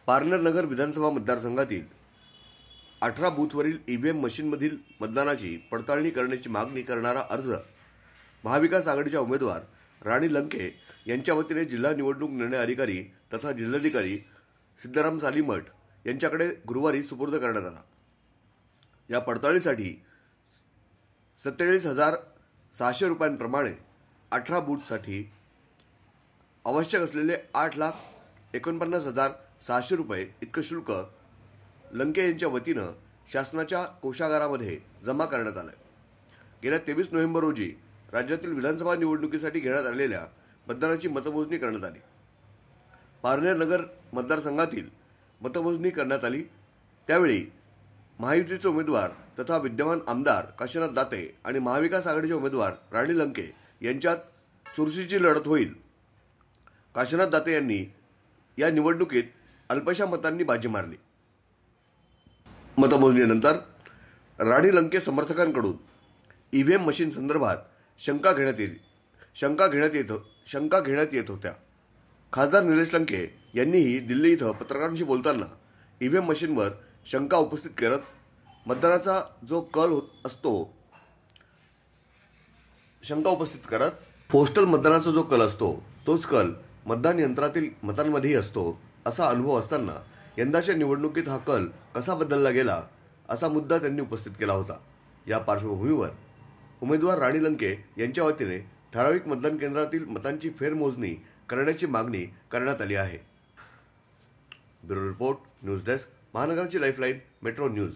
पारनेर नगर विधानसभा मतदारसंघातील 18 बूथवरील ईव्हीएम मशीनमधील मतदानाची पडताळणी करण्याची मागणी करणारा अर्ज महाविकास आघाडीच्या उमेदवार राणी लंके यांच्या वतीने जिल्हा निवडणूक निर्णय अधिकारी तथा जिल्हाधिकारी सिद्धराम सालीमठ यांच्याकडे गुरुवारी सुपूर्द करण्यात आला। या पडताळणीसाठी 47,600 रुपयांप्रमाणे 18 बूथसाठी आवश्यक असलेले 8,49,600 रुपये इतकं शुल्क लंके यांच्या वतीनं शासनाच्या कोषागारामध्ये जमा करण्यात आलं। गेल्या 23 नोव्हेंबर रोजी राज्यातील विधानसभा निवडणुकीसाठी घेण्यात आलेल्या मतदानाची मतमोजणी करण्यात आली। पारनेर नगर मतदारसंघातील मतमोजणी करण्यात आली त्यावेळी महायुतीचे उमेदवार तथा विद्यमान आमदार काशीनाथ दाते आणि महाविकास आघाडीचे उमेदवार राणी लंके यांच्यात चुरशीची लढत होईल। काशीनाथ दाते यांनी या निवडणुकीत अल्पशा मतांनी बाजी मारली। मतमोजणीनंतर राणी लंके समर्थकांकडून ईव्हीएम मशीन संदर्भात शंका घेण्यात येत होत्या। खासदार निलेश लंके यांनीही दिल्ली इथं पत्रकारांशी बोलताना ईव्हीएम मशीनवर शंका उपस्थित करत मतदानाचा जो कल असतो पोस्टल मतदानाचा जो कल असतो तोच कल मतदान यंत्रातील मतांमध्येही असतो असा अनुभव असताना यंदाच्या निवडणुकीत हा कल कसा बदलला गेला असा मुद्दा त्यांनी उपस्थित केला होता। या पार्श्वभूमीवर उमेदवार राणी लंके यांच्या वतीने ठराविक मतदान केंद्रातील मतांची फेरमोजणी करण्याची मागणी करण्यात आली आहे। ब्युरो रिपोर्ट, न्यूज डेस्क, महानगराची लाईफलाईन, मेट्रो न्यूज।